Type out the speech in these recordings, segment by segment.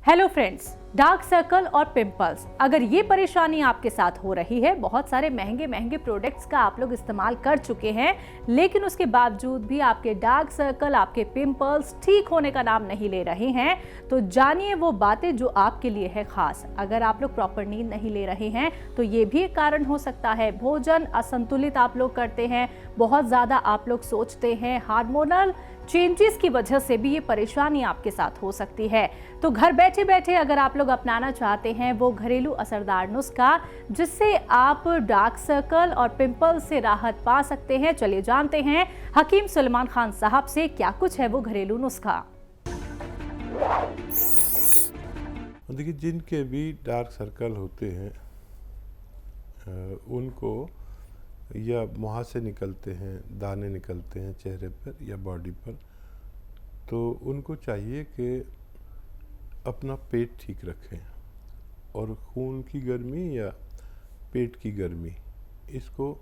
Hello friends, dark circle और pimples अगर ये परेशानी आपके साथ हो रही है, बहुत सारे महंगे महंगे प्रोडक्ट्स का आप लोग इस्तेमाल कर चुके हैं, लेकिन उसके बावजूद भी आपके डार्क सर्कल, आपके पिंपल्स ठीक होने का नाम नहीं ले रहे हैं, तो जानिए वो बातें जो आपके लिए है खास। अगर आप लोग प्रॉपर नींद नहीं ले रहे हैं तो ये भी एक कारण हो सकता है। भोजन असंतुलित आप लोग करते हैं, बहुत ज़्यादा आप लोग सोचते हैं, हार्मोनल चेंजेस की वजह से भी ये परेशानी आपके साथ हो सकती है। तो घर बैठे बैठे अगर आप लोग अपनाना चाहते हैं वो घरेलू असरदार नुस्खा जिससे आप डार्क सर्कल और पिंपल से राहत पा सकते हैं, चलिए जानते हैं हकीम सुलेमान खान साहब से क्या कुछ है वो घरेलू नुस्खा। देखिए, जिनके भी डार्क सर्कल होते हैं उनको या मुहासे निकलते हैं, दाने निकलते हैं चेहरे पर या बॉडी पर, तो उनको चाहिए कि अपना पेट ठीक रखें और खून की गर्मी या पेट की गर्मी इसको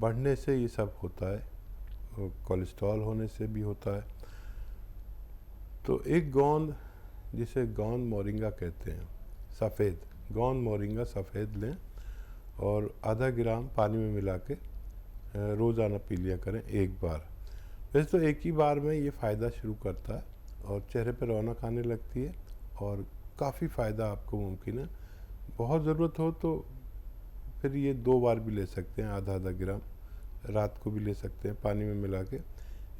बढ़ने से ये सब होता है, कोलेस्ट्रॉल होने से भी होता है। तो एक गोंद, जिसे गोंद मोरिंगा कहते हैं, सफ़ेद गोंद मोरिंगा सफ़ेद लें और आधा ग्राम पानी में मिला के रोज़ाना पी लिया करें एक बार। वैसे तो एक ही बार में ये फ़ायदा शुरू करता है और चेहरे पर रौनक आने लगती है और काफ़ी फ़ायदा आपको मुमकिन है। बहुत ज़रूरत हो तो फिर ये 2 बार भी ले सकते हैं, आधा आधा ग्राम रात को भी ले सकते हैं पानी में मिला के।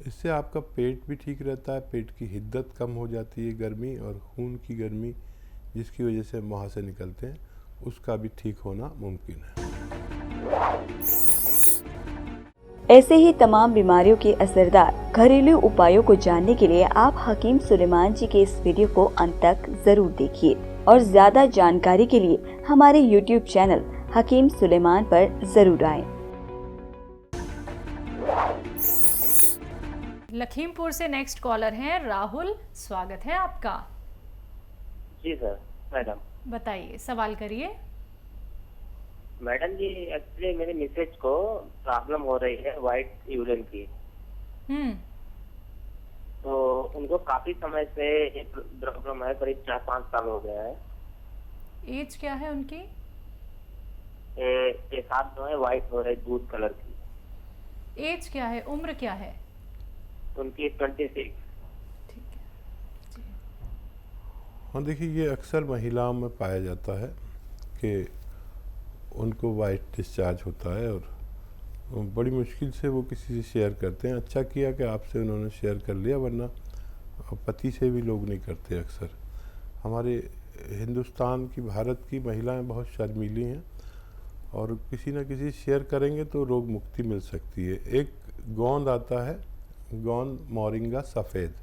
इससे आपका पेट भी ठीक रहता है, पेट की हिद्दत कम हो जाती है, गर्मी और खून की गर्मी जिसकी वजह से मुहासे निकलते हैं उसका भी ठीक होना मुमकिन है। ऐसे ही तमाम बीमारियों के असरदार घरेलू उपायों को जानने के लिए आप हकीम सुलेमान जी के इस वीडियो को अंत तक जरूर देखिए और ज्यादा जानकारी के लिए हमारे YouTube चैनल हकीम सुलेमान पर जरूर आएं। लखीमपुर से नेक्स्ट कॉलर हैं राहुल, स्वागत है आपका। जी सर, मैडम बताइए, सवाल करिए। मैडम जी, एक्चुअली मेरे मिसेज को प्रॉब्लम हो रही है वाइट यूरिन की। तो उनको काफी समय से ये प्रॉब्लम है, करीब 4-5 साल हो गया है। एज क्या है उनकी? एक हाथ जो है वाइट हो रही, दूध कलर की। एज क्या है, उम्र क्या है उनकी? 26। ठीक है जी। हाँ, देखिए, ये अक्सर महिलाओं में पाया जाता है कि उनको वाइट डिस्चार्ज होता है और बड़ी मुश्किल से वो किसी से शेयर करते हैं। अच्छा किया कि आपसे उन्होंने शेयर कर लिया, वरना पति से भी लोग नहीं करते अक्सर। हमारे हिंदुस्तान की, भारत की महिलाएं बहुत शर्मीली हैं और किसी न किसी शेयर करेंगे तो रोग मुक्ति मिल सकती है। एक गोंद आता है, गोंद मोरिंगा सफ़ेद,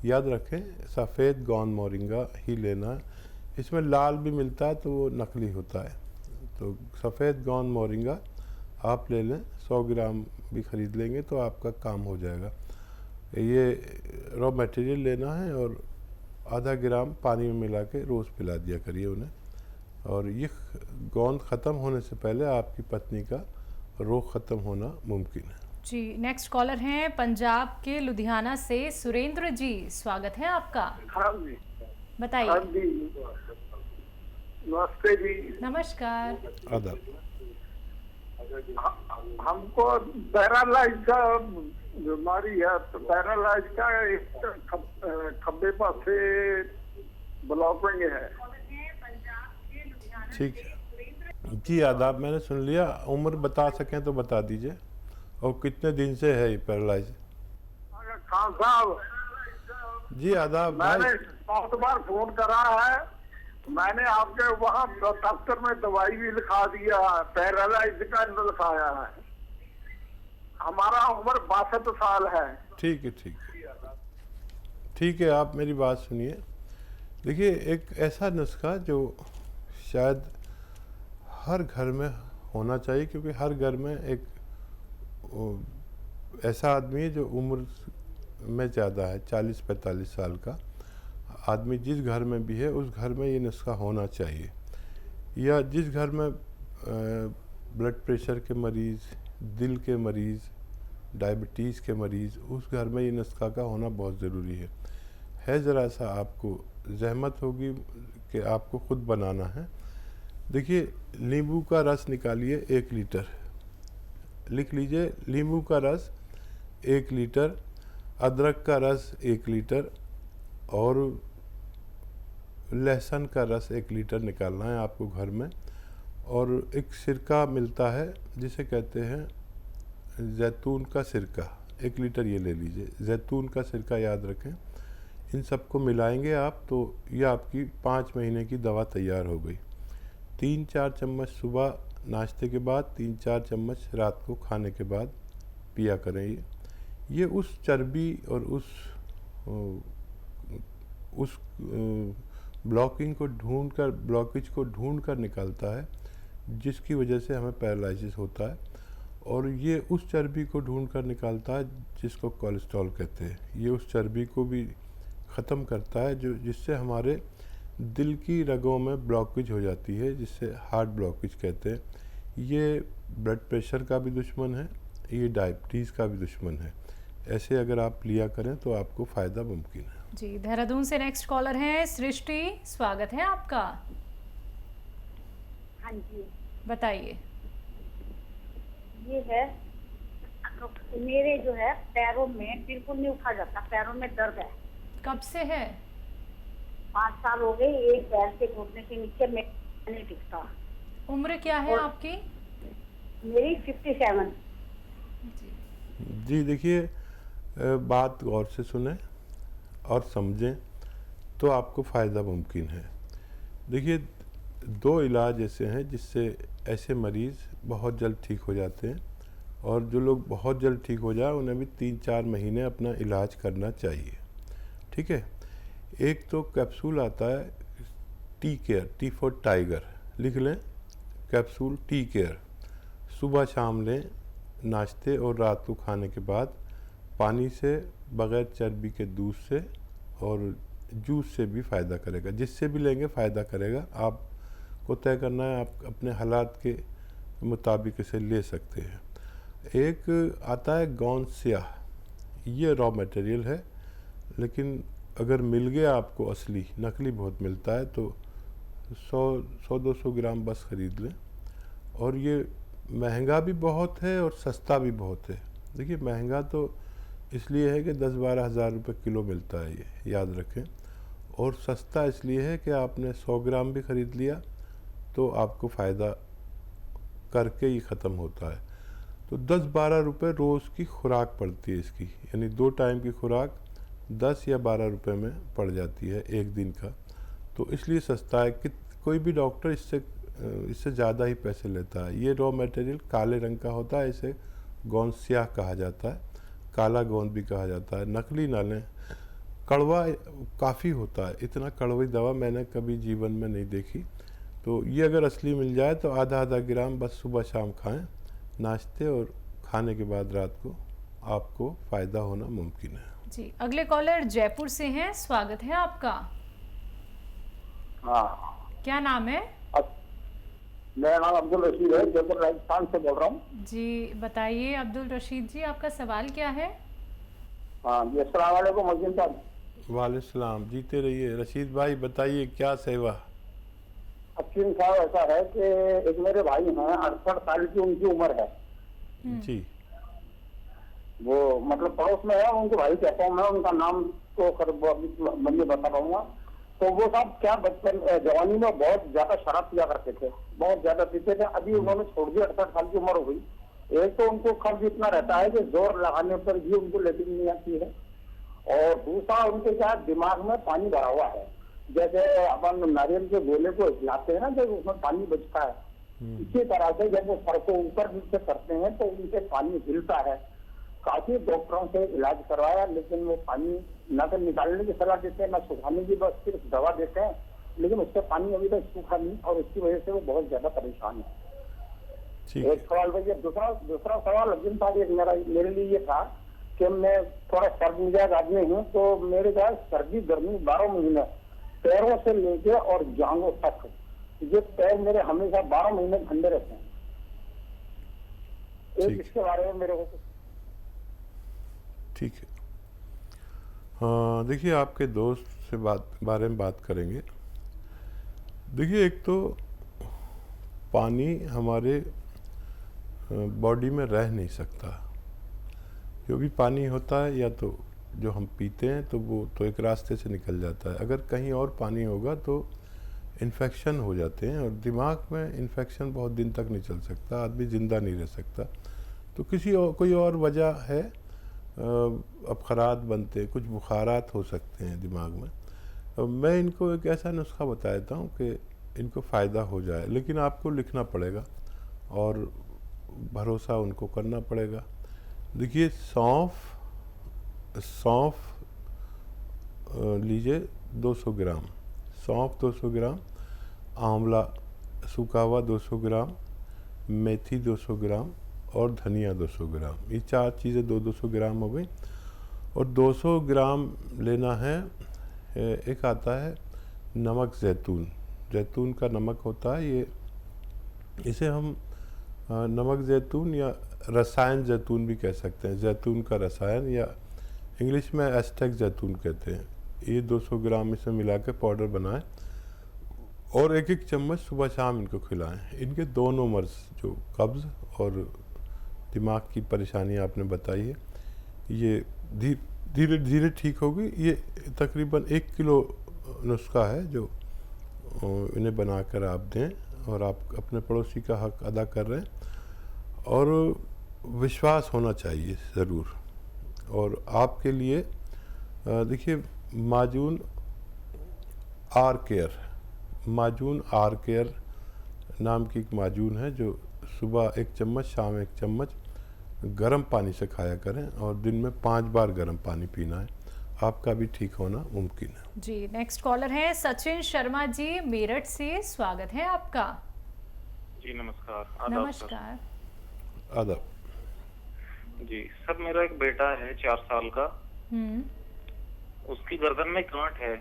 याद रखें, सफ़ेद गोंद मोरिंगा ही लेना है। इसमें लाल भी मिलता है तो वो नकली होता है। तो सफ़ेद गोंद मोरिंगा आप ले लें, 100 ग्राम भी ख़रीद लेंगे तो आपका काम हो जाएगा। ये रॉ मटेरियल लेना है और आधा ग्राम पानी में मिला के रोज़ पिला दिया करिए उन्हें, और ये गोंद ख़त्म होने से पहले आपकी पत्नी का रोग ख़त्म होना मुमकिन है। जी, नेक्स्ट कॉलर हैं पंजाब के लुधियाना से सुरेंद्र जी, स्वागत है आपका। हाँ जी, बताइए। हाँ जी, नमस्ते जी। नमस्कार। आदाब। हमको पैरालाइज का बीमारी है, तो पैरालाइज का एक खब्बे पर से ब्लॉकिंग है। ठीक है जी, आदाब, मैंने सुन लिया। उम्र बता सकें तो बता दीजिए और कितने दिन से है ये पैरालाइज? खान साहब जी आदाब। मैंने बहुत बार फोन करा है, मैंने आपके वहाँ दफ्तर में दवाई भी लिखा दिया, पैरालाइज का लिखाया है। हमारा उम्र 62 साल है। ठीक है, ठीक है, ठीक है। आप मेरी बात सुनिए। देखिए, एक ऐसा नुस्खा जो शायद हर घर में होना चाहिए, क्योंकि हर घर में एक ऐसा आदमी है जो उम्र में ज़्यादा है, 40-45 साल का आदमी जिस घर में भी है उस घर में ये नुस्खा होना चाहिए। या जिस घर में ब्लड प्रेशर के मरीज़, दिल के मरीज़, डायबिटीज़ के मरीज़, उस घर में ये नुस्खा का होना बहुत ज़रूरी है। ज़रा सा आपको ज़हमत होगी कि आपको खुद बनाना है। देखिए, नींबू का रस निकालिए 1 लीटर, लिख लीजिए, नींबू का रस 1 लीटर, अदरक का रस 1 लीटर और लहसुन का रस 1 लीटर निकालना है आपको घर में। और एक सिरका मिलता है जिसे कहते हैं जैतून का सिरका, 1 लीटर ये ले लीजिए, जैतून का सिरका याद रखें। इन सबको मिलाएंगे आप तो ये आपकी 5 महीने की दवा तैयार हो गई। 3-4 चम्मच सुबह नाश्ते के बाद, 3-4 चम्मच रात को खाने के बाद पिया करें। ये उस चर्बी और उस ब्लॉकेज को ढूंढ कर निकालता है जिसकी वजह से हमें पैरालिसिस होता है। और ये उस चर्बी को ढूंढ कर निकालता है जिसको कोलेस्ट्रॉल कहते हैं। ये उस चर्बी को भी ख़त्म करता है जिससे हमारे दिल की रगों में ब्लॉकेज हो जाती है, जिससे हार्ट ब्लॉकेज कहते हैं। ये ब्लड प्रेशर का भी दुश्मन है, ये डायबिटीज़ का भी दुश्मन है। ऐसे अगर आप लिया करें तो आपको फ़ायदा मुमकिन है। जी, देहरादून से नेक्स्ट कॉलर हैं सृष्टि, स्वागत है आपका। हाँ जी, बताइए। ये है मेरे जो है पैरों में बिल्कुल नहीं उठा जाता, पैरों में दर्द है। कब से है? 5 साल हो गए, एक पैर से घुटने के नीचे में नहीं टिकता। उम्र क्या है आपकी? मेरी 57। जी देखिए, बात गौर से सुने और समझें तो आपको फ़ायदा मुमकिन है। देखिए, 2 इलाज ऐसे हैं जिससे ऐसे मरीज़ बहुत जल्द ठीक हो जाते हैं, और जो लोग बहुत जल्द ठीक हो जाए उन्हें भी 3-4 महीने अपना इलाज करना चाहिए। ठीक है, एक तो कैप्सूल आता है tea care, T for tiger, लिख लें, कैप्सूल टी केयर, सुबह शाम लें नाश्ते और रात को खाने के बाद, पानी से, बग़ैर चर्बी के दूध से और जूस से भी फ़ायदा करेगा। जिससे भी लेंगे फ़ायदा करेगा। आपको तय करना है, आप अपने हालात के मुताबिक इसे ले सकते हैं। एक आता है गोंद स्याह, ये रॉ मटेरियल है, लेकिन अगर मिल गया आपको असली, नकली बहुत मिलता है, तो 100-200 ग्राम बस ख़रीद लें। और ये महंगा भी बहुत है और सस्ता भी बहुत है। देखिए, महंगा तो इसलिए है कि 10-12 हज़ार रुपये किलो मिलता है, ये याद रखें। और सस्ता इसलिए है कि आपने 100 ग्राम भी ख़रीद लिया तो आपको फ़ायदा करके ही ख़त्म होता है। तो 10-12 रुपये रोज़ की खुराक पड़ती है इसकी, यानी 2 टाइम की खुराक 10 या 12 रुपये में पड़ जाती है एक दिन का। तो इसलिए सस्ता है कि कोई भी डॉक्टर इससे ज़्यादा ही पैसे लेता है। ये रॉ मटेरियल काले रंग का होता है, इसे गोंद स्याह कहा जाता है, काला गोंद भी कहा जाता है। नकली ना लें, कड़वा काफ़ी होता है, इतना कड़वी दवा मैंने कभी जीवन में नहीं देखी। तो ये अगर असली मिल जाए तो आधा ग्राम बस सुबह शाम खाएं, नाश्ते और खाने के बाद रात को, आपको फ़ायदा होना मुमकिन है। जी, अगले कॉलर जयपुर से हैं, स्वागत है आपका। हाँ, क्या नाम है? मेरा नाम अब्दुल रशीद है, जयपुर राजस्थान से बोल रहा हूँ। जी, बताइए अब्दुल रशीद जी, आपका सवाल क्या है? हाँ जी, अस्सलाम वालेकुम मस्जिद साहब। वालेकुम, जीते रहिए। रशीद भाई बताइए क्या सेवा। अकीम साहब, ऐसा है कि एक मेरे भाई हैं, 68 साल की उनकी उम्र है जी। वो मतलब पड़ोस में है, उनके भाई कहता हूँ मैं, उनका नाम तो मैं बता पाऊंगा। तो वो साहब क्या बचपन जवानी में बहुत ज्यादा शराब पिया करते थे, बहुत ज्यादा पीते थे। अभी उन्होंने छोड़ दिया, 68 साल की उम्र हो गई। एक तो उनको कब्ज इतना रहता है कि जोर लगाने पर भी उनको लेटिन नहीं आती है, और दूसरा उनके क्या दिमाग में पानी भरा हुआ है। जैसे अपन नारियल के गोले को हिलाते हैं ना, जब उसमें पानी बचता है, इसी तरह से जब वो सर को ऊपर नीचे करते हैं तो उनसे पानी हिलता है। काफी डॉक्टरों से इलाज करवाया, लेकिन वो पानी न तो निकालने की सलाह देते हैं, न सुखाने की, बस सिर्फ दवा देते हैं, लेकिन उससे पानी अभी तक सूखा नहीं, और उसकी वजह से वो बहुत ज्यादा परेशान है। एक सवाल भैया, दूसरा सवाल अर्जुन साहब, मेरे लिए ये था कि मैं थोड़ा सर्द मिजाज आदमी हूँ, तो मेरे पास सर्दी गर्मी 12 महीने, पैरों से लेके और जांघों तक, ये पैर मेरे हमेशा 12 महीने ठंडे रहते हैं। एक इसके बारे में मेरे को ठीक है। हाँ, देखिए, आपके दोस्त उससे बारे में बात करेंगे। देखिए, एक तो पानी हमारे बॉडी में रह नहीं सकता। जो भी पानी होता है या तो जो हम पीते हैं तो वो तो एक रास्ते से निकल जाता है, अगर कहीं और पानी होगा तो इन्फेक्शन हो जाते हैं, और दिमाग में इन्फेक्शन बहुत दिन तक नहीं चल सकता, आदमी ज़िंदा नहीं रह सकता। तो कोई और वजह है, अबखरात बनते हैं, कुछ बुखारात हो सकते हैं दिमाग में। मैं इनको एक ऐसा नुस्खा बता देता हूँ कि इनको फ़ायदा हो जाए, लेकिन आपको लिखना पड़ेगा और भरोसा उनको करना पड़ेगा। देखिए, सौंफ लीजिए 200 ग्राम, सौंफ 200 ग्राम, आंवला सूखा हुआ 200 ग्राम, मेथी 200 ग्राम और धनिया 200 ग्राम। ये 4 चीज़ें 200 ग्राम हो गई। और 200 ग्राम लेना है, एक आता है नमक जैतून का नमक होता है, इसे हम नमक जैतून या रसायन जैतून भी कह सकते हैं, जैतून का रसायन, या इंग्लिश में एस्टेक जैतून कहते हैं। ये 200 ग्राम इसमें मिला के पाउडर बनाएं और 1-1 चम्मच सुबह शाम इनको खिलाएं। इनके दोनों मर्ज, जो कब्ज़ और दिमाग की परेशानी आपने बताई है, ये धीरे धीरे ठीक होगी। ये तकरीबन 1 किलो नुस्खा है जो इन्हें बनाकर आप दें, और आप अपने पड़ोसी का हक अदा कर रहे हैं। और विश्वास होना चाहिए ज़रूर। और आपके लिए देखिए, माजून आर केयर नाम की एक माजून है, जो सुबह 1 चम्मच, शाम 1 चम्मच गर्म पानी से खाया करें, और दिन में 5 बार गर्म पानी पीना है। आपका भी ठीक होना मुमकिन है। जी, नेक्स्ट कॉलर है सचिन शर्मा जी मेरठ से, स्वागत है आपका। जी नमस्कार। नमस्कार। आदाब। जी सर, मेरा एक बेटा है 4 साल का। उसकी गर्दन में गांठ है।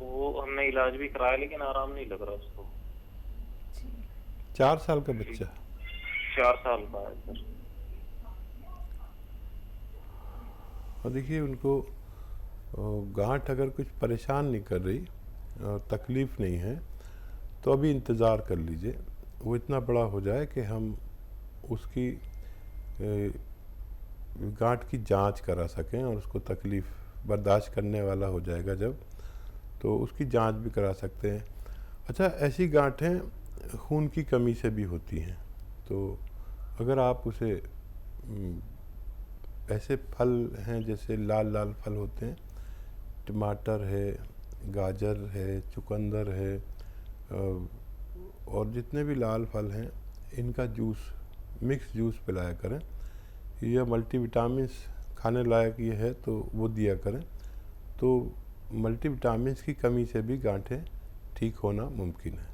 वो हमने इलाज भी कराया, लेकिन आराम नहीं लग रहा उसको। 4 साल का बच्चा? 4 साल का है सर। और देखिए, उनको गांठ अगर कुछ परेशान नहीं कर रही और तकलीफ़ नहीं है तो अभी इंतज़ार कर लीजिए, वो इतना बड़ा हो जाए कि हम उसकी गांठ की जांच करा सकें, और उसको तकलीफ़ बर्दाश्त करने वाला हो जाएगा जब, तो उसकी जांच भी करा सकते हैं। अच्छा, ऐसी गांठें खून की कमी से भी होती हैं, तो अगर आप उसे ऐसे फल हैं जैसे लाल फल होते हैं, टमाटर है, गाजर है, चुकंदर है, और जितने भी लाल फल हैं, इनका मिक्स जूस पिलाया करें। यह मल्टीविटामिन्स खाने लायक ये है तो वो दिया करें, तो मल्टीविटामिन्स की कमी से भी गांठें ठीक होना मुमकिन है।